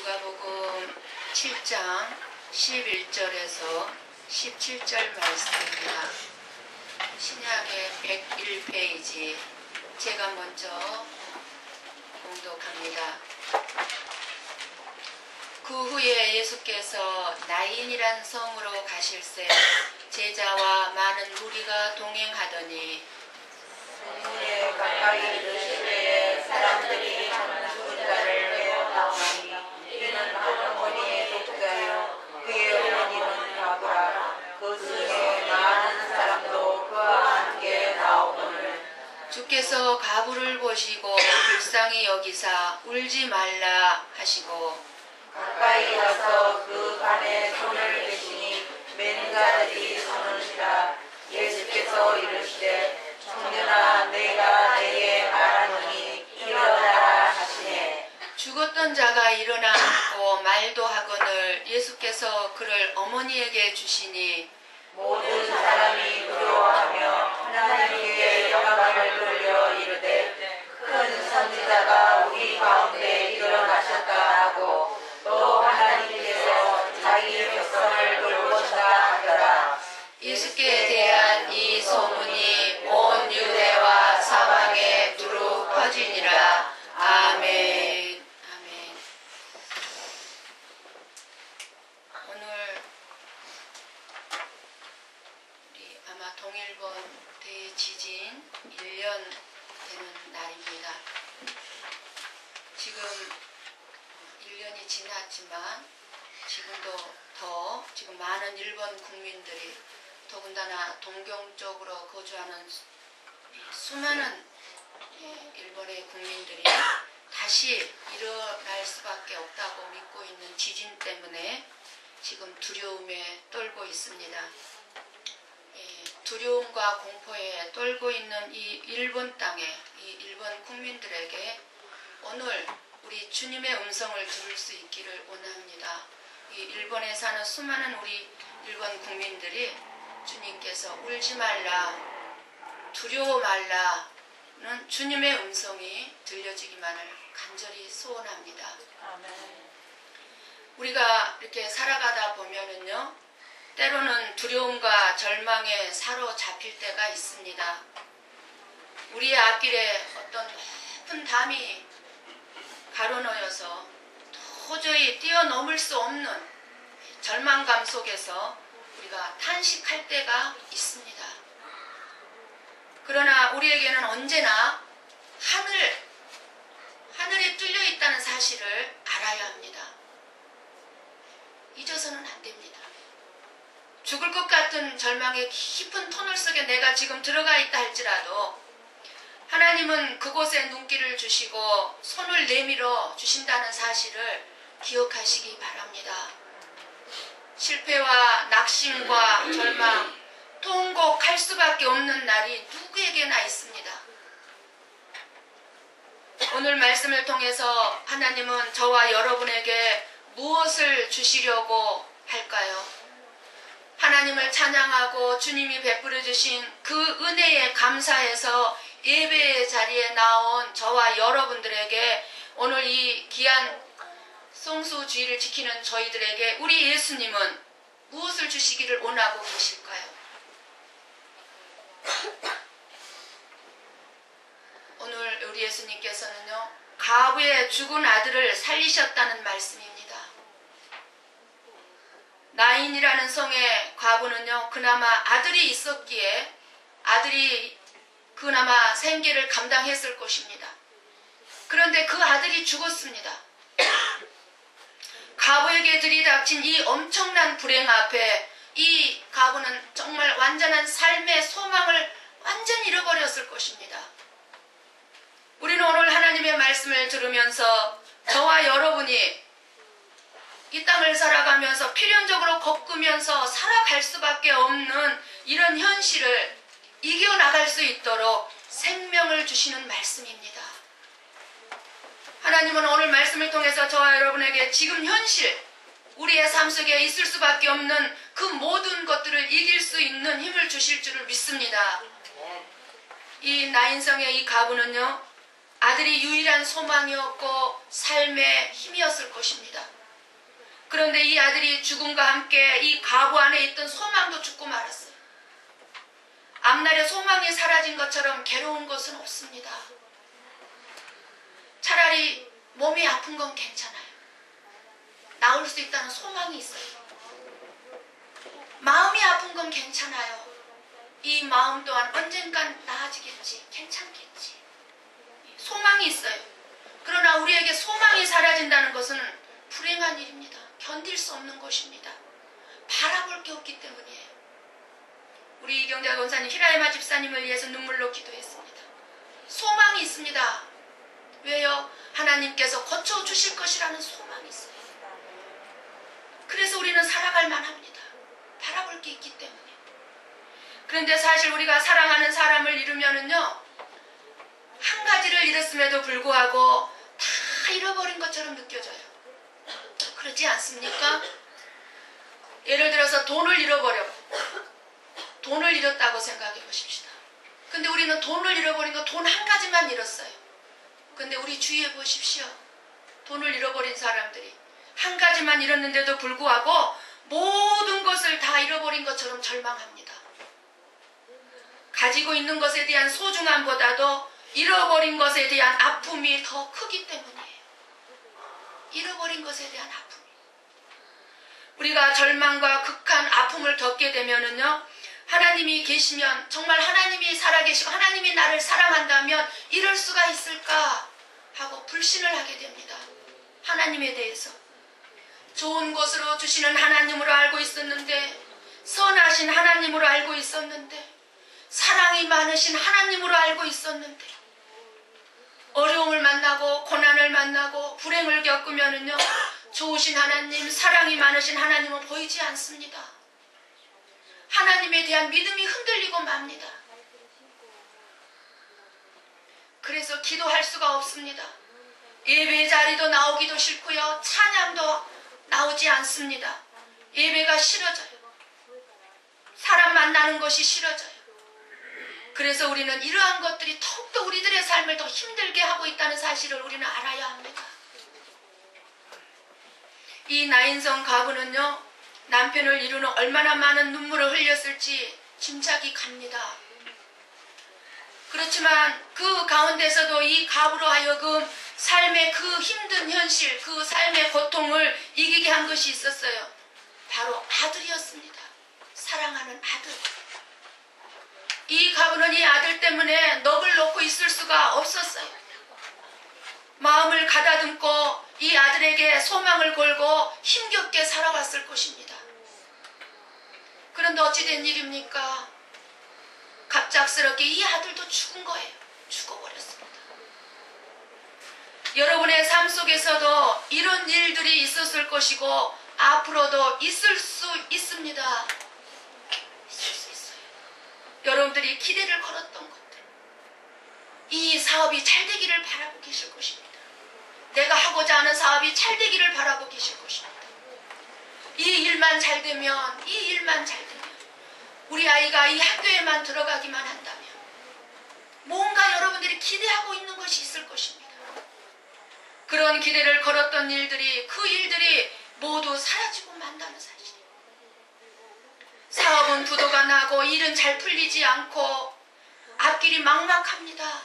누가복음 7장 11절에서 17절 말씀입니다. 신약의 101페이지 제가 먼저 봉독합니다. 그 후에 예수께서 나인이란 성으로 가실새 제자와 많은 무리가 동행하더니 성문에 가까이 이르실 때에 사람들이 한 죽은 자를 메어나오니 이는 한 어머니의 독자요 그의 어머니는 가보라. 그 중에 많은 사람도 그와 함께 나오거늘 주께서 가부를 보시고 불쌍히 여기사 울지 말라 하시고 가까이 가서 그 간에 손을 대시니 맨 자들이 서는지라. 예수께서 이르시되 청년아 내가 네게 말하노니 일어나라 하시네. 죽었던 자가 일어나 앉고 말도 하거늘 예수께서 그를 어머니에게 주시니 모든 사람이 두려워하며 하나님께 영광을 돌려 이르되 큰 선지자가 우리 가운데 일어나셨다 하고 또 하나님께서 자기 백성을 돌보신다 하더라. 예수께 대한 이 소문이 온 유대와 사방에 두루 퍼지니라. 아멘. 아멘. 오늘 우리 아마 동일본 대지진 1년 되는 날입니다. 지금 1년이 지났지만 지금 많은 일본 국민들이 더군다나 동경 쪽으로 거주하는 수많은 일본의 국민들이 다시 일어날 수밖에 없다고 믿고 있는 지진 때문에 지금 두려움에 떨고 있습니다. 두려움과 공포에 떨고 있는 이 일본 땅에 이 일본 국민들에게 오늘 우리 주님의 음성을 들을 수 있기를 원합니다. 이 일본에 사는 수많은 우리 일본 국민들이 주님께서 울지 말라, 두려워 말라는 주님의 음성이 들려지기만을 간절히 소원합니다. 아멘. 우리가 이렇게 살아가다 보면은요, 때로는 두려움과 절망에 사로잡힐 때가 있습니다. 우리의 앞길에 어떤 높은 담이 가로놓여서 도저히 뛰어넘을 수 없는 절망감 속에서 우리가 탄식할 때가 있습니다. 그러나 우리에게는 언제나 하늘에 뚫려 있다는 사실을 알아야 합니다. 잊어서는 안 됩니다. 죽을 것 같은 절망의 깊은 터널 속에 내가 지금 들어가 있다 할지라도 하나님은 그곳에 눈길을 주시고 손을 내밀어 주신다는 사실을 기억하시기 바랍니다. 실패와 낙심과 절망, 통곡할 수밖에 없는 날이 누구에게나 있습니다. 오늘 말씀을 통해서 하나님은 저와 여러분에게 무엇을 주시려고 할까요? 하나님을 찬양하고 주님이 베풀어 주신 그 은혜에 감사해서 예배의 자리에 나온 저와 여러분들에게 오늘 이 귀한 성수주의를 지키는 저희들에게 우리 예수님은 무엇을 주시기를 원하고 계실까요? 오늘 우리 예수님께서는요, 가부의 죽은 아들을 살리셨다는 말씀입니다. 나인이라는 성의 과부는요, 그나마 아들이 있었기에 아들이 그나마 생계를 감당했을 것입니다. 그런데 그 아들이 죽었습니다. 가부에게 들이닥친 이 엄청난 불행 앞에 이 가부는 정말 완전한 삶의 소망을 완전히 잃어버렸을 것입니다. 우리는 오늘 하나님의 말씀을 들으면서 저와 여러분이 이 땅을 살아가면서 필연적으로 겪으면서 살아갈 수밖에 없는 이런 현실을 이겨나갈 수 있도록 생명을 주시는 말씀입니다. 하나님은 오늘 말씀을 통해서 저와 여러분에게 지금 현실, 우리의 삶 속에 있을 수밖에 없는 그 모든 것들을 이길 수 있는 힘을 주실 줄을 믿습니다. 이 나인성의 이 가부는요, 아들이 유일한 소망이었고 삶의 힘이었을 것입니다. 그런데 이 아들이 죽음과 함께 이 가부 안에 있던 소망도 죽고 말았어요. 앞날에 소망이 사라진 것처럼 괴로운 것은 없습니다. 차라리 몸이 아픈 건 괜찮아요. 나을 수 있다는 소망이 있어요. 마음이 아픈 건 괜찮아요. 이 마음 또한 언젠간 나아지겠지, 괜찮겠지. 소망이 있어요. 그러나 우리에게 소망이 사라진다는 것은 불행한 일입니다. 견딜 수 없는 것입니다. 바라볼 게 없기 때문이에요. 우리 이경자 권사님, 히라야마 집사님을 위해서 눈물로 기도했습니다. 소망이 있습니다. 왜요? 하나님께서 고쳐주실 것이라는 소망이 있어요. 그래서 우리는 살아갈 만합니다. 바라볼 게 있기 때문에. 그런데 사실 우리가 사랑하는 사람을 잃으면은요, 한 가지를 잃었음에도 불구하고 다 잃어버린 것처럼 느껴져요. 그렇지 않습니까? 예를 들어서 돈을 잃어버려. 돈을 잃었다고 생각해 보십시다. 근데 우리는 돈을 잃어버린 거 돈 한 가지만 잃었어요. 근데 우리 주위에 보십시오. 돈을 잃어버린 사람들이 한 가지만 잃었는데도 불구하고 모든 것을 다 잃어버린 것처럼 절망합니다. 가지고 있는 것에 대한 소중함보다도 잃어버린 것에 대한 아픔이 더 크기 때문이에요. 잃어버린 것에 대한 아픔이. 우리가 절망과 극한 아픔을 겪게 되면은요, 하나님이 계시면, 정말 하나님이 살아계시고 하나님이 나를 사랑한다면 이럴 수가 있을까 하고 불신을 하게 됩니다. 하나님에 대해서. 좋은 것으로 주시는 하나님으로 알고 있었는데, 선하신 하나님으로 알고 있었는데, 사랑이 많으신 하나님으로 알고 있었는데, 어려움을 만나고 고난을 만나고 불행을 겪으면은요, 좋으신 하나님, 사랑이 많으신 하나님은 보이지 않습니다. 하나님에 대한 믿음이 흔들리고 맙니다. 그래서 기도할 수가 없습니다. 예배 자리도 나오기도 싫고요, 찬양도 나오지 않습니다. 예배가 싫어져요. 사람 만나는 것이 싫어져요. 그래서 우리는 이러한 것들이 더욱더 우리들의 삶을 더 힘들게 하고 있다는 사실을 우리는 알아야 합니다. 이 나인성 가부는요, 남편을 이루는 얼마나 많은 눈물을 흘렸을지 짐작이 갑니다. 그렇지만 그 가운데서도 이 가부로 하여금 삶의 그 힘든 현실, 그 삶의 고통을 이기게 한 것이 있었어요. 바로 아들이었습니다. 사랑하는 아들. 이 가부는 이 아들 때문에 넋을 놓고 있을 수가 없었어요. 마음을 가다듬고 이 아들에게 소망을 걸고 힘겹게 살아왔을 것입니다. 그런데 어찌된 일입니까? 갑작스럽게 이 아들도 죽은 거예요. 죽어버렸습니다. 여러분의 삶 속에서도 이런 일들이 있었을 것이고 앞으로도 있을 수 있습니다. 있을 수 있어요. 여러분들이 기대를 걸었던 것들, 이 사업이 잘 되기를 바라고 계실 것입니다. 내가 하고자 하는 사업이 잘 되기를 바라고 계실 것입니다. 이 일만 잘 되면, 이 일만 잘 되면, 우리 아이가 이 학교에만 들어가기만 한다면, 뭔가 여러분들이 기대하고 있는 것이 있을 것입니다. 그런 기대를 걸었던 일들이, 그 일들이 모두 사라지고 만다는 사실. 사업은 부도가 나고 일은 잘 풀리지 않고 앞길이 막막합니다.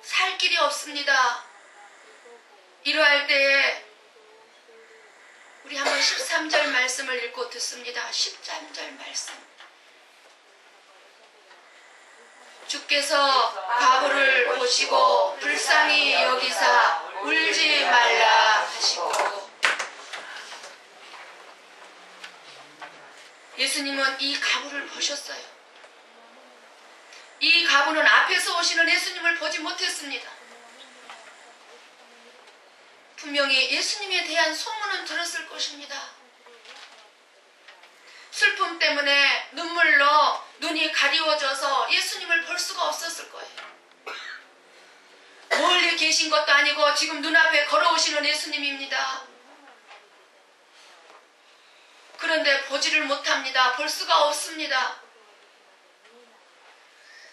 살 길이 없습니다. 이러할 때에 우리 한번 13절 말씀을 읽고 듣습니다. 13절 말씀. 주께서 가부를 보시고 불쌍히 여기사 울지 말라 하시고. 예수님은 이 가부를 보셨어요. 이 가부는 앞에서 오시는 예수님을 보지 못했습니다. 분명히 예수님에 대한 소문은 들었을 것입니다. 슬픔 때문에 눈물로 눈이 가리워져서 예수님을 볼 수가 없었을 거예요. 멀리 계신 것도 아니고 지금 눈앞에 걸어오시는 예수님입니다. 그런데 보지를 못합니다. 볼 수가 없습니다.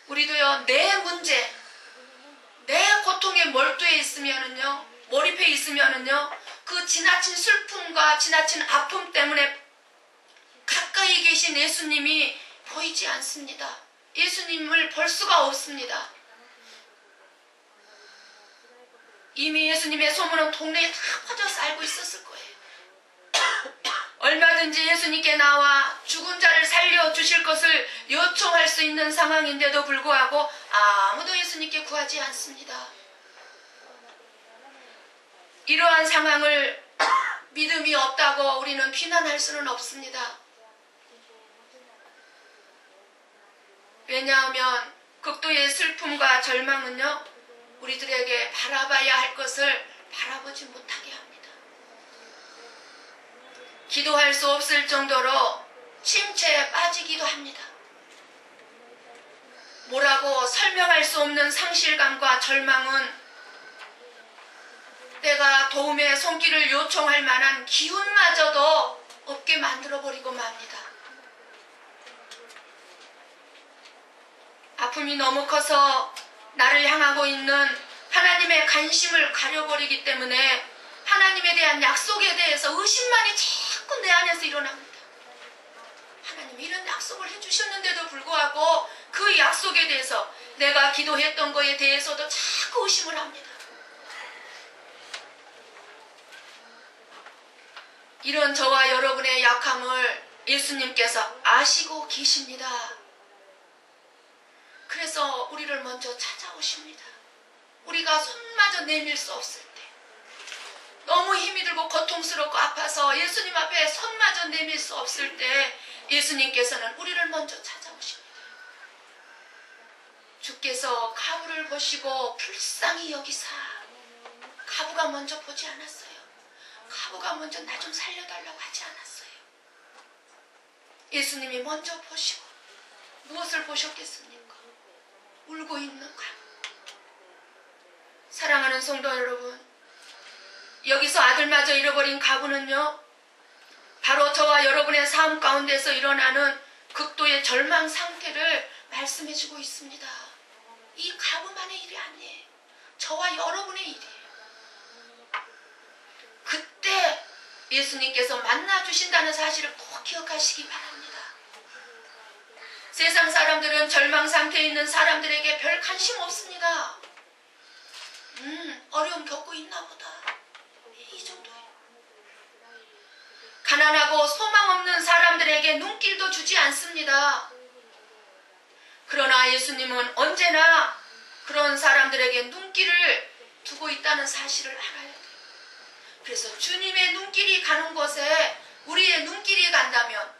우리도요, 내 문제, 내 고통에 몰두해 있으면은요, 몰입해 있으면은요, 그 지나친 슬픔과 지나친 아픔 때문에 가까이 계신 예수님이 보이지 않습니다. 예수님을 볼 수가 없습니다. 이미 예수님의 소문은 동네에 다 퍼져서 알고 있었을 거예요. 얼마든지 예수님께 나와 죽은 자를 살려주실 것을 요청할 수 있는 상황인데도 불구하고 아무도 예수님께 구하지 않습니다. 이러한 상황을 믿음이 없다고 우리는 비난할 수는 없습니다. 왜냐하면 극도의 슬픔과 절망은요, 우리들에게 바라봐야 할 것을 바라보지 못하게 합니다. 기도할 수 없을 정도로 침체에 빠지기도 합니다. 뭐라고 설명할 수 없는 상실감과 절망은 내가 도움의 손길을 요청할 만한 기운마저도 없게 만들어버리고 맙니다. 아픔이 너무 커서 나를 향하고 있는 하나님의 관심을 가려버리기 때문에 하나님에 대한 약속에 대해서 의심만이 자꾸 내 안에서 일어납니다. 하나님이 이런 약속을 해주셨는데도 불구하고 그 약속에 대해서 내가 기도했던 거에 대해서도 자꾸 의심을 합니다. 이런 저와 여러분의 약함을 예수님께서 아시고 계십니다. 그래서 우리를 먼저 찾아오십니다. 우리가 손마저 내밀 수 없을 때, 너무 힘이 들고 고통스럽고 아파서 예수님 앞에 손마저 내밀 수 없을 때 예수님께서는 우리를 먼저 찾아오십니다. 주께서 가부를 보시고 불쌍히 여기사, 가부가 먼저 보지 않았어요. 가부가 먼저 나 좀 살려달라고 하지 않았어요. 예수님이 먼저 보시고 무엇을 보셨겠습니까? 울고 있는 가부. 사랑하는 성도 여러분, 여기서 아들마저 잃어버린 가부는요, 바로 저와 여러분의 삶 가운데서 일어나는 극도의 절망 상태를 말씀해주고 있습니다. 이 가부만의 일이 아니에요. 저와 여러분의 일이에요. 그때 예수님께서 만나주신다는 사실을 꼭 기억하시기 바랍니다. 세상 사람들은 절망 상태에 있는 사람들에게 별 관심 없습니다. 어려움 겪고 있나 보다. 이 정도예요. 가난하고 소망 없는 사람들에게 눈길도 주지 않습니다. 그러나 예수님은 언제나 그런 사람들에게 눈길을 두고 있다는 사실을 알아야 돼요. 그래서 주님의 눈길이 가는 곳에 우리의 눈길이 간다면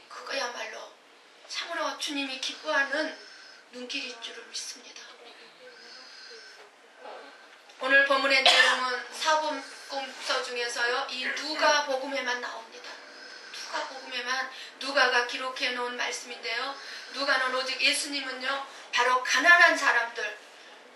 그거야말로 참으로 주님이 기뻐하는 눈길인 줄을 믿습니다. 오늘 본문의 내용은 사복음서 중에서요, 이 누가복음에만 나옵니다. 누가복음에만 누가가 기록해 놓은 말씀인데요, 누가는 오직 예수님은요, 바로 가난한 사람들,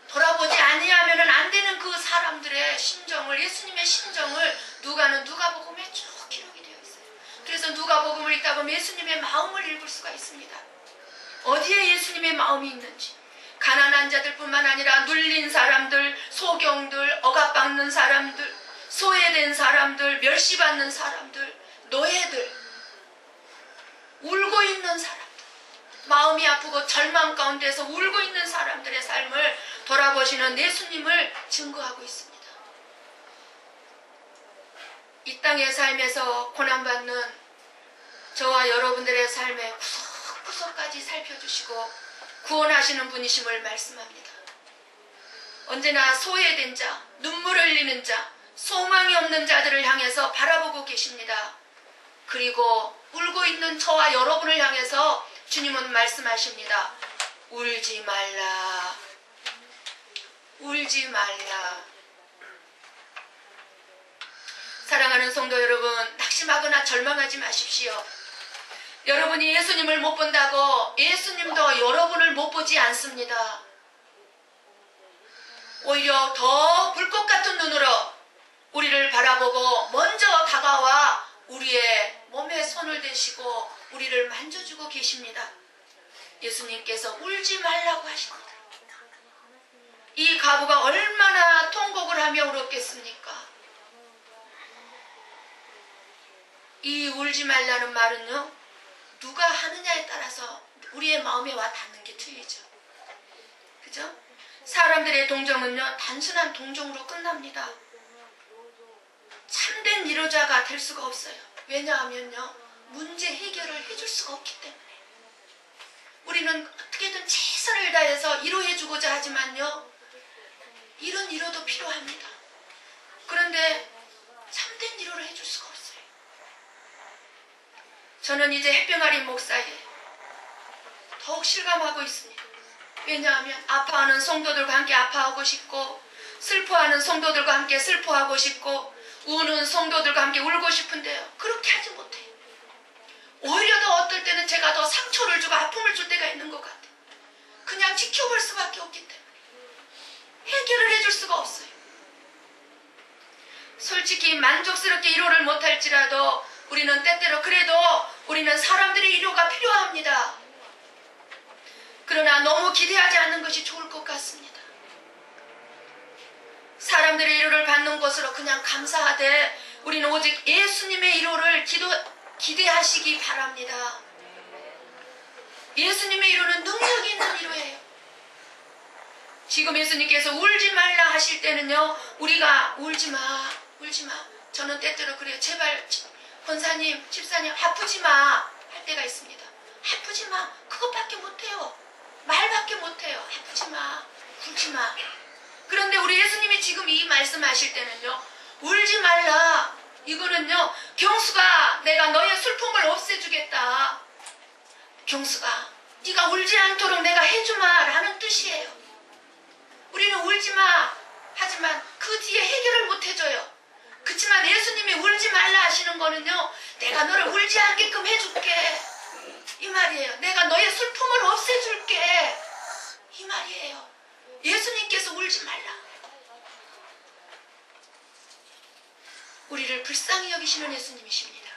돌아보지 아니하면 안 되는 그 사람들의 심정을, 예수님의 심정을 누가는 누가복음에 쭉 기록이 되어 있어요. 그래서 누가복음을 읽다 보면 예수님의 마음을 읽을 수가 있습니다. 어디에 예수님의 마음이 있는지. 가난한 자들뿐만 아니라 눌린 사람들, 소경들, 억압받는 사람들, 소외된 사람들, 멸시받는 사람들, 노예들, 울고 있는 사람들, 마음이 아프고 절망 가운데서 울고 있는 사람들의 삶을 돌아보시는 예수님을 증거하고 있습니다. 이 땅의 삶에서 고난받는 저와 여러분들의 삶의 구석구석까지 살펴주시고 구원하시는 분이심을 말씀합니다. 언제나 소외된 자, 눈물 흘리는 자, 소망이 없는 자들을 향해서 바라보고 계십니다. 그리고 울고 있는 저와 여러분을 향해서 주님은 말씀하십니다. 울지 말라. 울지 말라. 사랑하는 성도 여러분, 낙심하거나 절망하지 마십시오. 여러분이 예수님을 못 본다고 예수님도 여러분을 못 보지 않습니다. 오히려 더 불꽃 같은 눈으로 우리를 바라보고 먼저 다가와 우리의 몸에 손을 대시고 우리를 만져주고 계십니다. 예수님께서 울지 말라고 하십니다. 이 과부가 얼마나 통곡을 하며 울었겠습니까? 이 울지 말라는 말은요, 누가 하느냐에 따라서 우리의 마음에 와 닿는 게 틀리죠. 그죠? 사람들의 동정은요, 단순한 동정으로 끝납니다. 참된 위로자가 될 수가 없어요. 왜냐하면요, 문제 해결을 해줄 수가 없기 때문에. 우리는 어떻게든 최선을 다해서 위로해주고자 하지만요, 이런 위로도 필요합니다. 그런데 참된 위로를 해줄 수가 없어요. 저는 이제 햇병아리 목사에 더욱 실감하고 있습니다. 왜냐하면 아파하는 성도들과 함께 아파하고 싶고, 슬퍼하는 성도들과 함께 슬퍼하고 싶고, 우는 성도들과 함께 울고 싶은데요, 그렇게 하지 못해요. 오히려 더 어떨 때는 제가 더 상처를 주고 아픔을 줄 때가 있는 것 같아요. 그냥 지켜볼 수밖에 없기 때문에 해결을 해줄 수가 없어요. 솔직히 만족스럽게 위로를 못할지라도 우리는 때때로 그래도 우리는 사람들의 위로가 필요합니다. 그러나 너무 기대하지 않는 것이 좋을 것 같습니다. 사람들의 위로를 받는 것으로 그냥 감사하되 우리는 오직 예수님의 위로를 기대하시기 바랍니다. 예수님의 위로는 능력이 있는 위로예요. 지금 예수님께서 울지 말라 하실 때는요, 우리가 울지 마. 저는 때때로 그래요. 제발 권사님, 집사님 아프지 마 할 때가 있습니다. 아프지 마. 그것밖에 못해요. 말밖에 못해요. 아프지 마. 울지 마. 그런데 우리 예수님이 지금 이 말씀하실 때는요, 울지 말라. 이거는요, 경수가 내가 너의 슬픔을 없애주겠다. 경수가 네가 울지 않도록 내가 해주마 라는 뜻이에요. 우리는 울지 마 하지만 그 뒤에 해결을 못 해줘요. 그렇지만 예수님이 울지 말라 하시는 거는요, 내가 너를 울지 않게끔 해줄게 이 말이에요. 내가 너의 슬픔을 없애줄게 이 말이에요. 예수님께서 울지 말라. 우리를 불쌍히 여기시는 예수님이십니다.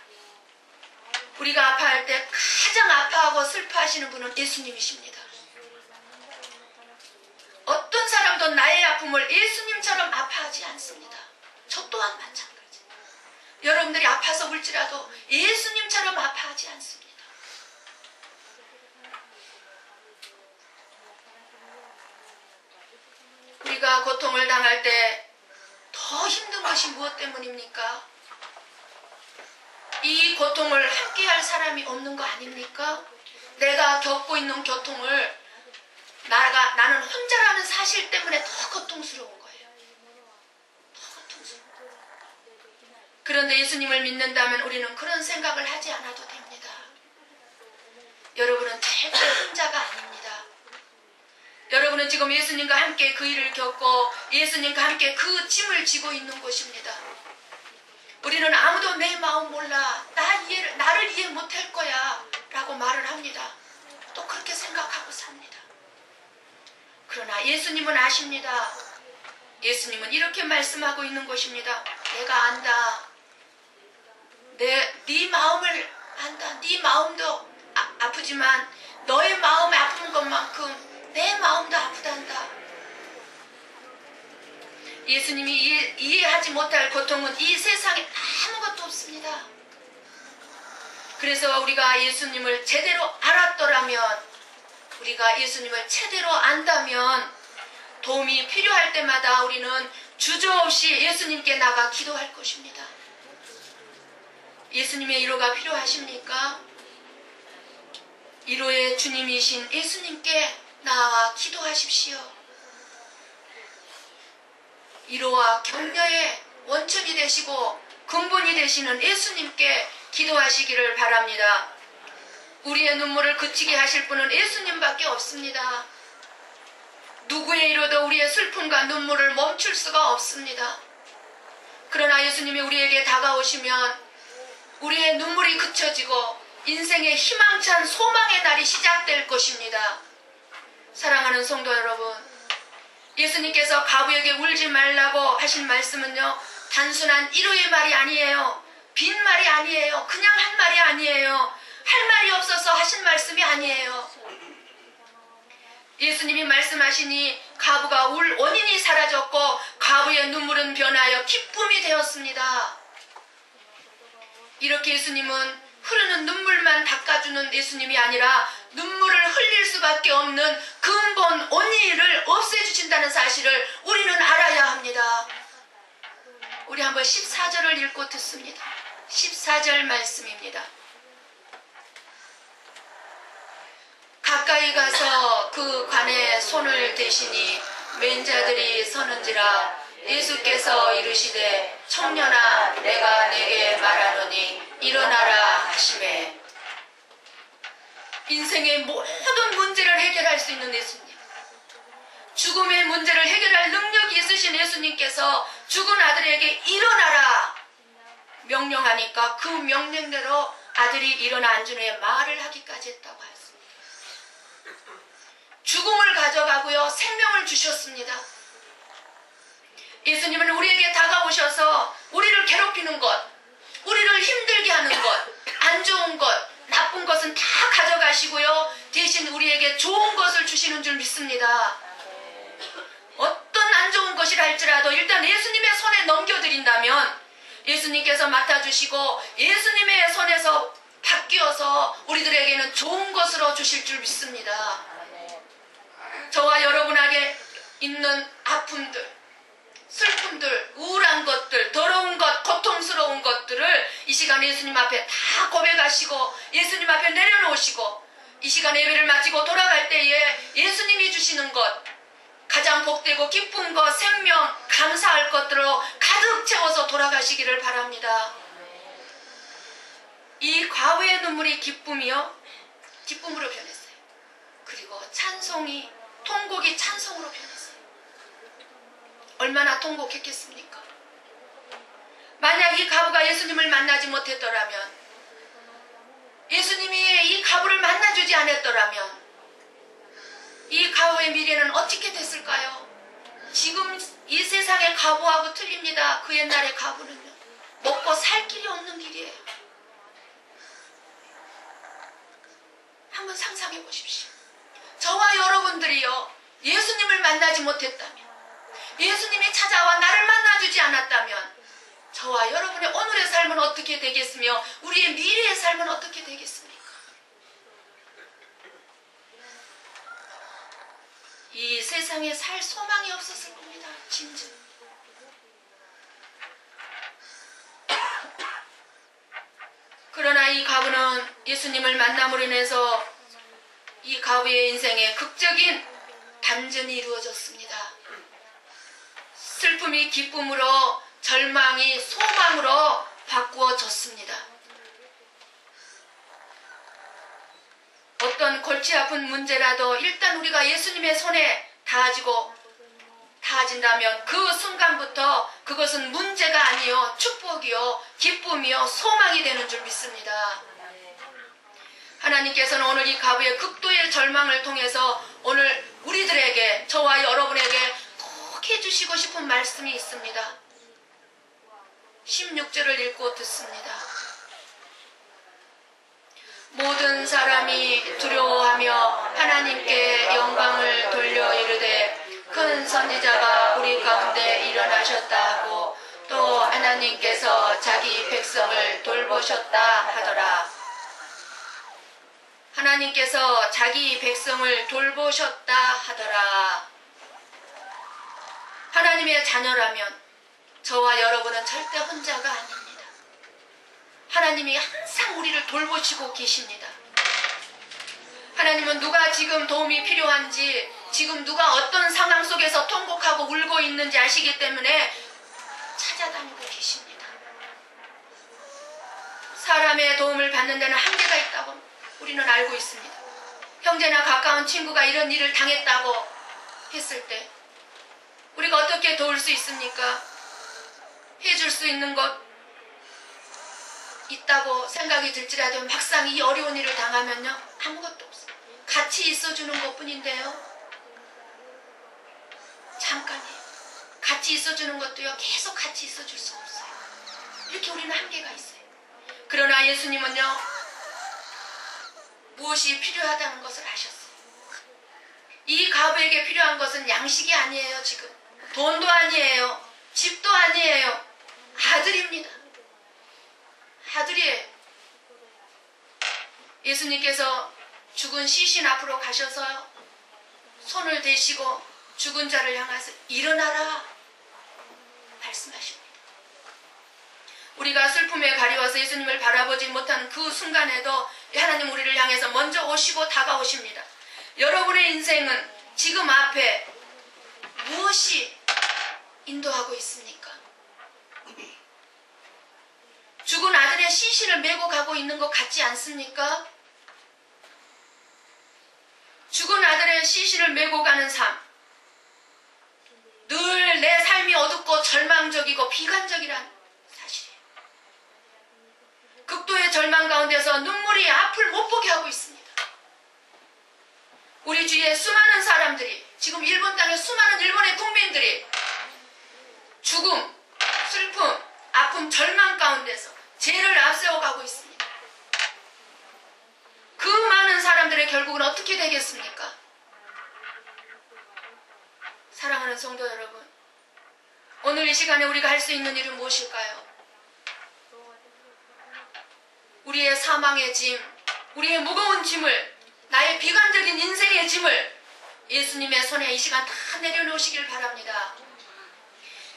우리가 아파할 때 가장 아파하고 슬퍼하시는 분은 예수님이십니다. 어떤 사람도 나의 아픔을 예수님처럼 아파하지 않습니다. 저 또한 마찬가지. 여러분들이 아파서 울지라도 예수님처럼 아파하지 않습니다. 우리가 고통을 당할 때 더 힘든 것이 무엇 때문입니까? 이 고통을 함께할 사람이 없는 거 아닙니까? 내가 겪고 있는 고통을 나는 혼자라는 사실 때문에 더 고통스러운 거예요. 더 고통스러운 거예요. 그런데 예수님을 믿는다면 우리는 그런 생각을 하지 않아도 됩니다. 여러분은 절대 혼자가 아닙니다. 여러분은 지금 예수님과 함께 그 일을 겪고 예수님과 함께 그 짐을 지고 있는 것입니다. 우리는 아무도 내 마음 몰라, 나를 이해 못할 거야 라고 말을 합니다. 또 그렇게 생각하고 삽니다. 그러나 예수님은 아십니다. 예수님은 이렇게 말씀하고 있는 것입니다. 내가 안다. 네 마음을 안다. 네 마음도 아프지만 너의 마음이 아픈 것만큼 내 마음도 아프단다. 예수님이 이해하지 못할 고통은 이 세상에 아무것도 없습니다. 그래서 우리가 예수님을 제대로 알았더라면, 우리가 예수님을 제대로 안다면 도움이 필요할 때마다 우리는 주저없이 예수님께 나가 기도할 것입니다. 예수님의 위로가 필요하십니까? 위로의 주님이신 예수님께 나와 기도하십시오. 위로와 격려의 원천이 되시고 근본이 되시는 예수님께 기도하시기를 바랍니다. 우리의 눈물을 그치게 하실 분은 예수님밖에 없습니다. 누구의 위로도 우리의 슬픔과 눈물을 멈출 수가 없습니다. 그러나 예수님이 우리에게 다가오시면 우리의 눈물이 그쳐지고 인생의 희망찬 소망의 날이 시작될 것입니다. 사랑하는 성도 여러분, 예수님께서 과부에게 울지 말라고 하신 말씀은요, 단순한 위로의 말이 아니에요. 빈 말이 아니에요. 그냥 한 말이 아니에요. 할 말이 없어서 하신 말씀이 아니에요. 예수님이 말씀하시니 가부가 울 원인이 사라졌고 가부의 눈물은 변하여 기쁨이 되었습니다. 이렇게 예수님은 흐르는 눈물만 닦아주는 예수님이 아니라 눈물을 흘릴 수밖에 없는 근본 원인을 없애주신다는 사실을 우리는 알아야 합니다. 우리 한번 14절을 읽고 듣습니다. 14절 말씀입니다. 가까이 가서 그 관에 손을 대시니 맹자들이 서는지라 예수께서 이르시되 청년아 내가 내게 말하노니 일어나라 하시매. 인생의 모든 문제를 해결할 수 있는 예수님, 죽음의 문제를 해결할 능력이 있으신 예수님께서 죽은 아들에게 일어나라 명령하니까 그 명령대로 아들이 일어나 앉은 후에 말을 하기까지 했다고 하였습니다. 죽음을 가져가고요 생명을 주셨습니다. 예수님은 우리에게 다가오셔서 우리를 괴롭히는 것, 우리를 힘들게 하는 것, 안 좋은 것, 나쁜 것은 다 가져가시고요 대신 우리에게 좋은 것을 주시는 줄 믿습니다. 어떤 안 좋은 것이라 할지라도 일단 예수님의 손에 넘겨드린다면 예수님께서 맡아주시고 예수님의 손에서 바뀌어서 우리들에게는 좋은 것으로 주실 줄 믿습니다. 저와 여러분에게 있는 아픔들, 슬픔들, 우울한 것들, 더러운 것, 고통스러운 것들을 이 시간 예수님 앞에 다 고백하시고 예수님 앞에 내려놓으시고 이 시간 예배를 마치고 돌아갈 때에 예수님이 주시는 것, 가장 복되고 기쁜 것, 생명, 감사할 것들로 가득 채워서 돌아가시기를 바랍니다. 이 과부의 눈물이 기쁨이요, 기쁨으로 변했어요. 그리고 찬송이, 통곡이 찬송으로 변했어요. 얼마나 통곡했겠습니까? 만약 이 가부가 예수님을 만나지 못했더라면, 예수님이 이 가부를 만나주지 않았더라면 이 가부의 미래는 어떻게 됐을까요? 지금 이 세상의 가부하고 틀립니다. 그 옛날의 가부는요 먹고 살 길이 없는 길이에요. 한번 상상해 보십시오. 저와 여러분들이요 예수님을 만나지 못했다면, 예수님이 찾아와 나를 만나주지 않았다면 저와 여러분의 오늘의 삶은 어떻게 되겠으며 우리의 미래의 삶은 어떻게 되겠습니까? 이 세상에 살 소망이 없었을 겁니다. 진즉 그러나 이 가부는 예수님을 만남으로 인해서 이 가부의 인생에 극적인 반전이 이루어졌습니다. 슬픔이 기쁨으로, 절망이 소망으로 바꾸어졌습니다. 어떤 골치 아픈 문제라도 일단 우리가 예수님의 손에 닿아진다면 그 순간부터 그것은 문제가 아니요 축복이요 기쁨이요 소망이 되는 줄 믿습니다. 하나님께서는 오늘 이 가부의 극도의 절망을 통해서 오늘 우리들에게, 저와 여러분에게 꼭 해주시고 싶은 말씀이 있습니다. 16절을 읽고 듣습니다. 모든 사람이 두려워하며 하나님께 영광을 돌려 이르되 큰 선지자가 우리 가운데 일어나셨다 하고 또 하나님께서 자기 백성을 돌보셨다 하더라. 하나님께서 자기 백성을 돌보셨다 하더라. 하나님의 자녀라면 저와 여러분은 절대 혼자가 아닙니다. 하나님이 항상 우리를 돌보시고 계십니다. 하나님은 누가 지금 도움이 필요한지, 지금 누가 어떤 상황 속에서 통곡하고 울고 있는지 아시기 때문에 찾아다니고 계십니다. 사람의 도움을 받는 데는 한계가 있다고 우리는 알고 있습니다. 형제나 가까운 친구가 이런 일을 당했다고 했을 때 우리가 어떻게 도울 수 있습니까? 해줄 수 있는 것 있다고 생각이 들지라도 막상 이 어려운 일을 당하면요 아무것도 없어요. 같이 있어주는 것뿐인데요. 잠깐이에요. 같이 있어주는 것도요 계속 같이 있어줄 수 없어요. 이렇게 우리는 한계가 있어요. 그러나 예수님은요 무엇이 필요하다는 것을 아셨어요. 이 가부에게 필요한 것은 양식이 아니에요. 지금 돈도 아니에요. 집도 아니에요. 아들입니다. 아들이에요. 예수님께서 죽은 시신 앞으로 가셔서 손을 대시고 죽은 자를 향해서 일어나라 말씀하십니다. 우리가 슬픔에 가리워서 예수님을 바라보지 못하는 그 순간에도 하나님 우리를 향해서 먼저 오시고 다가오십니다. 여러분의 인생은 지금 앞에 무엇이 인도하고 있습니까? 죽은 아들의 시신을 메고 가고 있는 것 같지 않습니까? 죽은 아들의 시신을 메고 가는 삶. 늘 내 삶이 어둡고 절망적이고 비관적이란 사실이에요. 극도의 절망 가운데서 눈물이 앞을 못 보게 하고 있습니다. 우리 주위에 수많은 사람들이, 지금 일본 땅에 수많은 일본의 국민들이 죽음, 슬픔, 아픔, 절망 가운데서 죄를 앞세워 가고 있습니다. 그 많은 사람들의 결국은 어떻게 되겠습니까? 사랑하는 성도 여러분, 오늘 이 시간에 우리가 할 수 있는 일은 무엇일까요? 우리의 사망의 짐, 우리의 무거운 짐을, 나의 비관적인 인생의 짐을 예수님의 손에 이 시간 다 내려놓으시길 바랍니다.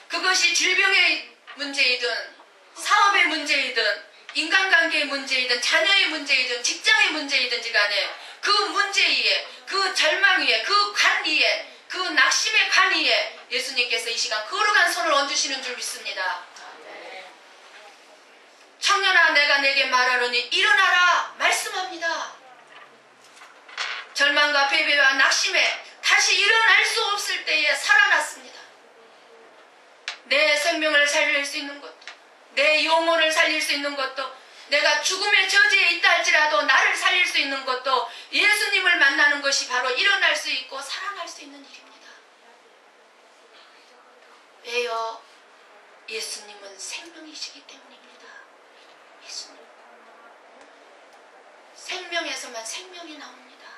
그것이 질병의 문제이든 사업의 문제이든 인간관계의 문제이든 자녀의 문제이든 직장의 문제이든지 간에 그 문제 위에, 그 절망 위에, 그 관 위에, 그 낙심의 관 위에 예수님께서 이 시간 거룩한 손을 얹으시는 줄 믿습니다. 청년아, 내가 내게 말하노니 일어나라 말씀합니다. 절망과 패배와 낙심에 다시 일어날 수 없을 때에 살아났습니다. 내 생명을 살릴 수 있는 것도, 내 영혼을 살릴 수 있는 것도, 내가 죽음의 저지에 있다 할지라도 나를 살릴 수 있는 것도 예수님을 만나는 것이 바로 일어날 수 있고 살아날 수 있는 일입니다. 왜요? 예수님은 생명이시기 때문입니다. 예수님. 생명에서만 생명이 나옵니다.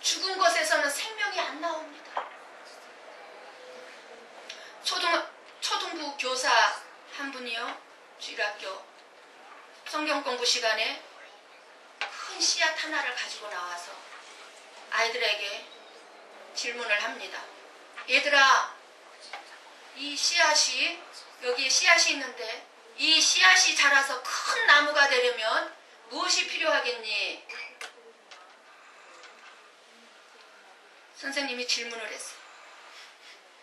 죽은 것에서는 생명이 안 나옵니다. 초등부 교사 한 분이요, 주일학교 성경 공부 시간에 큰 씨앗 하나를 가지고 나와서 아이들에게 질문을 합니다. 얘들아, 이 씨앗이, 여기 씨앗이 있는데 이 씨앗이 자라서 큰 나무가 되려면 무엇이 필요하겠니? 선생님이 질문을 했어요.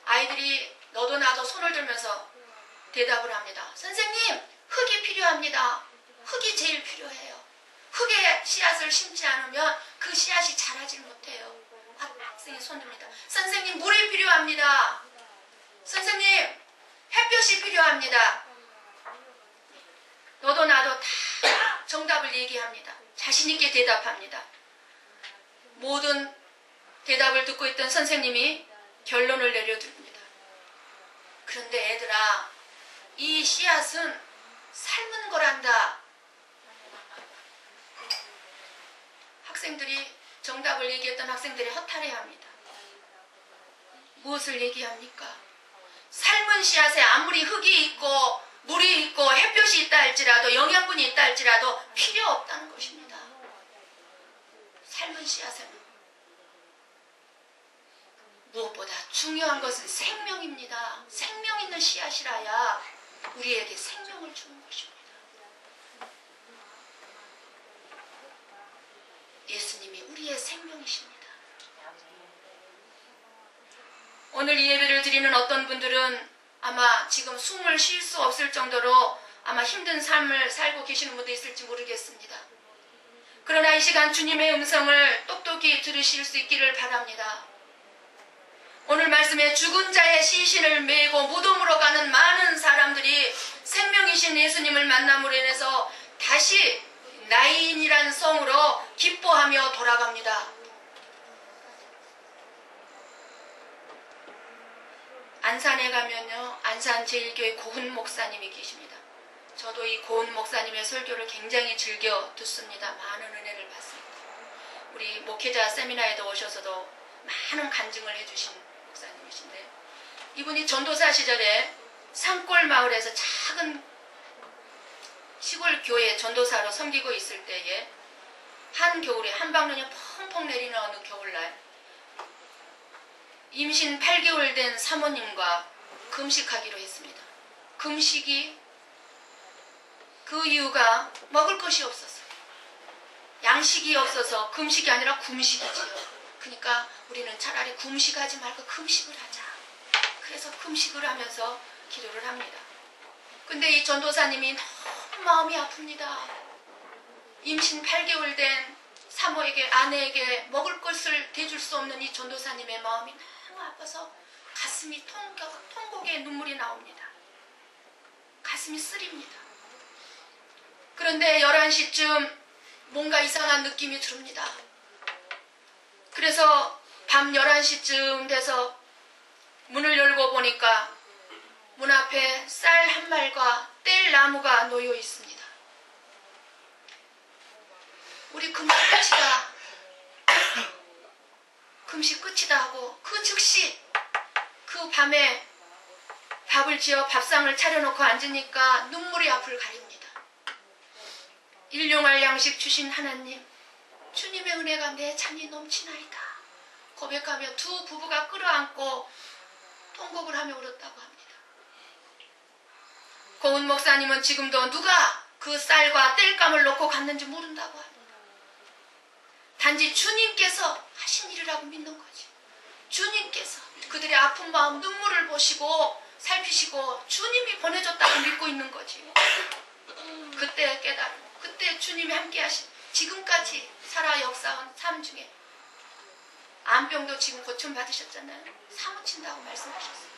아이들이 너도 나도 손을 들면서 대답을 합니다. 선생님, 흙이 필요합니다. 흙이 제일 필요해요. 흙에 씨앗을 심지 않으면 그 씨앗이 자라질 못해요. 학생이 손 듭니다. 선생님, 물이 필요합니다. 선생님, 햇볕이 필요합니다. 너도 나도 다 정답을 얘기합니다. 자신있게 대답합니다. 모든 대답을 듣고 있던 선생님이 결론을 내려드립니다. 그런데 애들아, 이 씨앗은 삶은 거란다. 학생들이, 정답을 얘기했던 학생들이 허탈해합니다. 무엇을 얘기합니까? 삶은 씨앗에 아무리 흙이 있고 물이 있고 햇볕이 있다 할지라도, 영양분이 있다 할지라도 필요 없다는 것입니다. 삶은 씨앗에는. 무엇보다 중요한 것은 생명입니다. 생명 있는 씨앗이라야 우리에게 생명을 주는 것입니다. 예수님이 우리의 생명이십니다. 오늘 이 예배를 드리는 어떤 분들은 아마 지금 숨을 쉴 수 없을 정도로 아마 힘든 삶을 살고 계시는 분도 있을지 모르겠습니다. 그러나 이 시간 주님의 음성을 똑똑히 들으실 수 있기를 바랍니다. 오늘 말씀에 죽은 자의 시신을 메고 무덤으로 가는 많은 사람들이 생명이신 예수님을 만남으로 인해서 다시 나인이란 성으로 기뻐하며 돌아갑니다. 안산에 가면요, 안산 제1교회 고은 목사님이 계십니다. 저도 이 고은 목사님의 설교를 굉장히 즐겨 듣습니다. 많은 은혜를 받습니다. 우리 목회자 세미나에도 오셔서도 많은 간증을 해주신 목사님이신데, 이분이 전도사 시절에 산골 마을에서 작은 시골 교회 전도사로 섬기고 있을 때에 한 겨울에 한방눈이 펑펑 내리는 어느 겨울날 임신 8개월 된 사모님과 금식하기로 했습니다. 금식이 그 이유가 먹을 것이 없어서, 양식이 없어서 금식이 아니라 금식이지요. 그러니까 우리는 차라리 금식하지 말고 금식을 하자. 그래서 금식을 하면서 기도를 합니다. 근데 이 전도사님이 너무 마음이 아픕니다. 임신 8개월 된 사모에게, 아내에게 먹을 것을 대줄 수 없는 이 전도사님의 마음이 너무 아파서 가슴이 통곡에 눈물이 나옵니다. 가슴이 쓰립니다. 그런데 11시쯤 뭔가 이상한 느낌이 듭니다. 그래서 밤 11시쯤 돼서 문을 열고 보니까 문 앞에 쌀 한 말과 뗄 나무가 놓여 있습니다. 우리 금식 끝이다. 금식 끝이다 하고 그 즉시 그 밤에 밥을 지어 밥상을 차려놓고 앉으니까 눈물이 앞을 가립니다. 일용할 양식 주신 하나님, 주님의 은혜가 내 잔이 넘치나이다 고백하며 두 부부가 끌어안고 통곡을 하며 울었다고 합니다. 고은 목사님은 지금도 누가 그 쌀과 땔감을 놓고 갔는지 모른다고 합니다. 단지 주님께서 하신 일이라고 믿는 거지. 주님께서 그들의 아픈 마음, 눈물을 보시고 살피시고 주님이 보내줬다고 믿고 있는 거지. 그때 깨달음, 그때 주님이 함께 하신, 지금까지 살아 역사한 삶 중에 암병도 지금 고침 받으셨잖아요. 사무친다고 말씀하셨어요.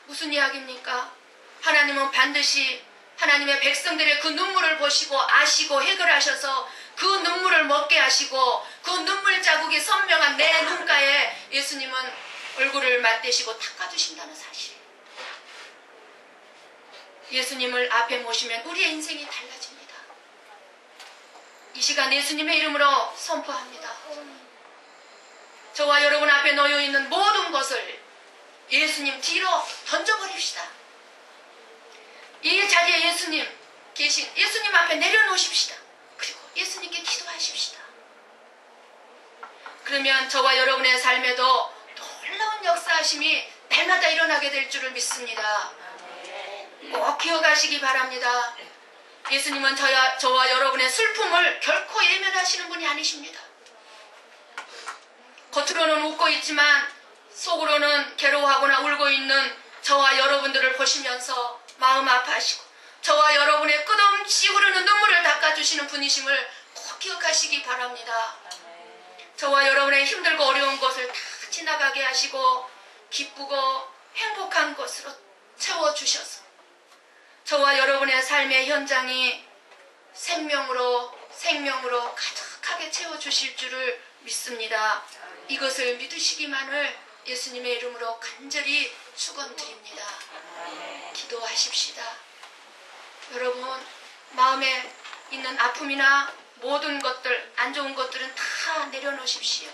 무슨 이야기입니까? 하나님은 반드시 하나님의 백성들의 그 눈물을 보시고 아시고 해결하셔서 그 눈물을 먹게 하시고 그 눈물 자국이 선명한 내 눈가에 예수님은 얼굴을 맞대시고 닦아주신다는 사실. 예수님을 앞에 모시면 우리의 인생이 달라집니다. 이 시간 예수님의 이름으로 선포합니다. 저와 여러분 앞에 놓여있는 모든 것을 예수님 뒤로 던져버립시다. 이 자리에 예수님 계신 예수님 앞에 내려놓으십시다. 그리고 예수님께 기도하십시다. 그러면 저와 여러분의 삶에도 놀라운 역사하심이 날마다 일어나게 될 줄을 믿습니다. 꼭 기억하시기 바랍니다. 예수님은 저와 여러분의 슬픔을 결코 예면하시는 분이 아니십니다. 겉으로는 웃고 있지만 속으로는 괴로워하거나 울고 있는 저와 여러분들을 보시면서 마음 아파하시고 저와 여러분의 끝없이 흐르는 눈물을 닦아주시는 분이심을 꼭 기억하시기 바랍니다. 저와 여러분의 힘들고 어려운 것을 다 지나가게 하시고 기쁘고 행복한 것으로 채워주셔서 저와 여러분의 삶의 현장이 생명으로 가득하게 채워주실 줄을 믿습니다. 이것을 믿으시기만을 예수님의 이름으로 간절히 축원드립니다. 기도하십시다. 여러분 마음에 있는 아픔이나 모든 것들, 안 좋은 것들은 다 내려놓으십시오.